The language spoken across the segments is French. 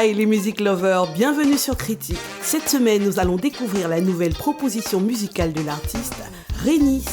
Hi les music lovers, bienvenue sur Critique. Cette semaine, nous allons découvrir la nouvelle proposition musicale de l'artiste Rénis.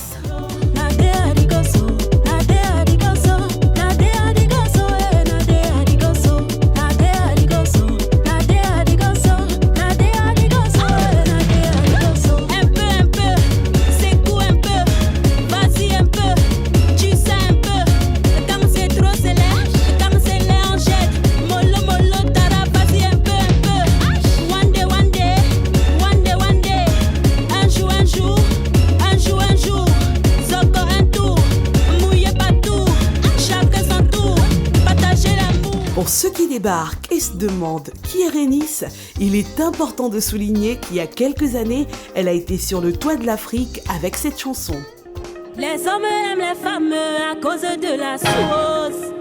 Pour ceux qui débarquent et se demandent qui est Rénis, il est important de souligner qu'il y a quelques années, elle a été sur le toit de l'Afrique avec cette chanson. Les hommes aiment les femmes à cause de la sauce.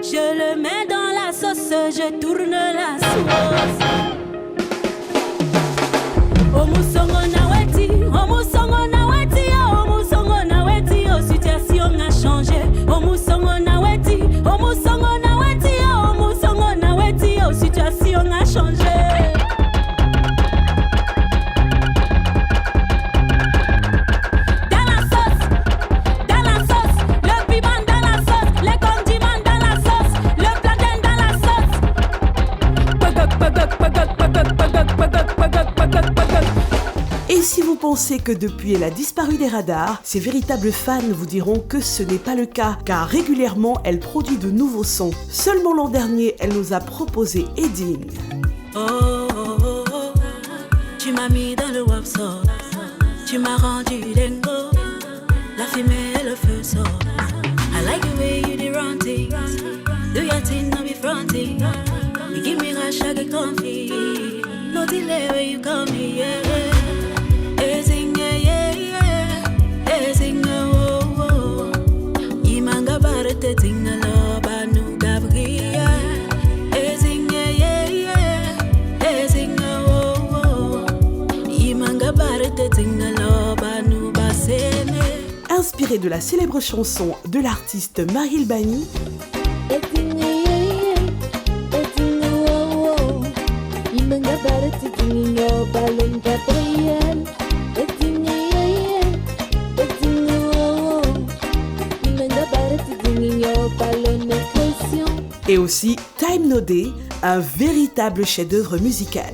Je le mets dans la sauce, je tourne la sauce. Omusongo naweti, omusongo naweti, omusongo naweti, oh situation a changé. Omusongo naweti, omusongo naweti, omusongo naweti, oh situation a changé. Et si vous pensez que depuis elle a disparu des radars, ses véritables fans vous diront que ce n'est pas le cas, car régulièrement elle produit de nouveaux sons. Seulement l'an dernier, elle nous a proposé Edding. Oh, oh, oh, oh. Tu m'as mis dans le WhatsApp, tu m'as rendu lingo, la fumée et le feu sort. I like the way you do run things, do your thing, no be fronting. You give me rush, I get comfy, no delay when you come here. Inspiré de la célèbre chanson de l'artiste Maryl Bani, et aussi Time No Day, un véritable chef-d'œuvre musical.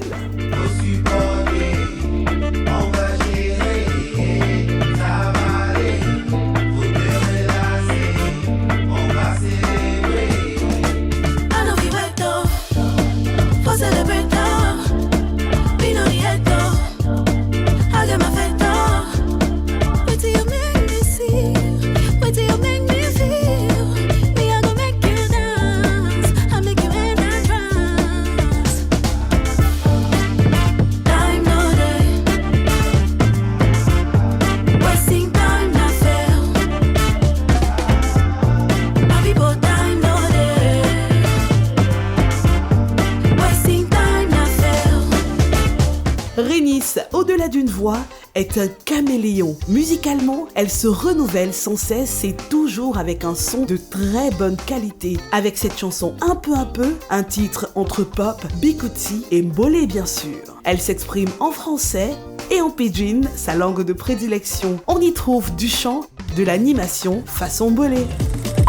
Rénis, au-delà d'une voix, est un caméléon. Musicalement, elle se renouvelle sans cesse et toujours avec un son de très bonne qualité. Avec cette chanson un peu, un titre entre pop, bikuti et mbolé bien sûr. Elle s'exprime en français et en pidgin, sa langue de prédilection. On y trouve du chant, de l'animation façon mbolé.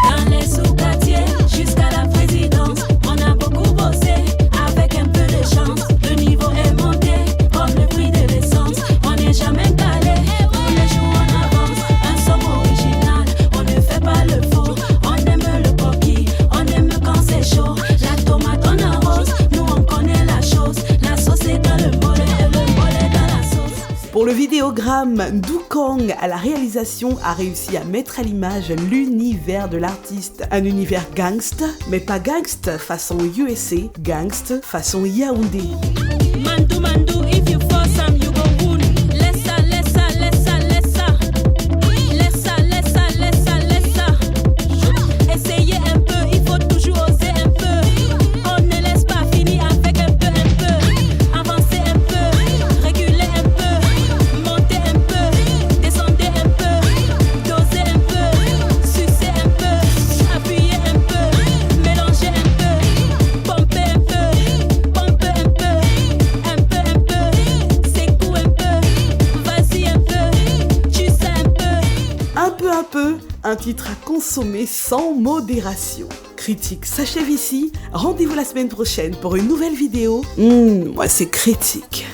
Dans les sous-quartiers, jusqu'à la présidence, on a beaucoup bossé avec un peu de chance. Le niveau est monté. Le prix de l'essence, on n'est jamais calé. Tous les jours on avance, un son original. On ne fait pas le faux, on aime le coquille, on aime quand c'est chaud. La tomate on arrose, nous on connaît la chose. La sauce est dans le mollet et le mollet dans la sauce. Pour le vidéogramme, Doukong à la réalisation a réussi à mettre à l'image l'univers de l'artiste. Un univers gangsta, mais pas gangsta façon USA, gangsta façon Yaoundé. Mandou, mandou, if you force am, you go wound. Lessa, lessa, lessa, lessa. Lessa, lessa, lessa, lessa. Essayez un peu, il faut toujours oser un peu. On ne laisse pas finir avec un peu. Avancez un peu, reculez un peu, montez un peu, descendez un peu, dosez un peu, sucez un peu, appuyez un peu, mélangez un peu. un peu, un titre à consommer sans modération. Critique s'achève ici, rendez-vous la semaine prochaine pour une nouvelle vidéo. Moi c'est Critique.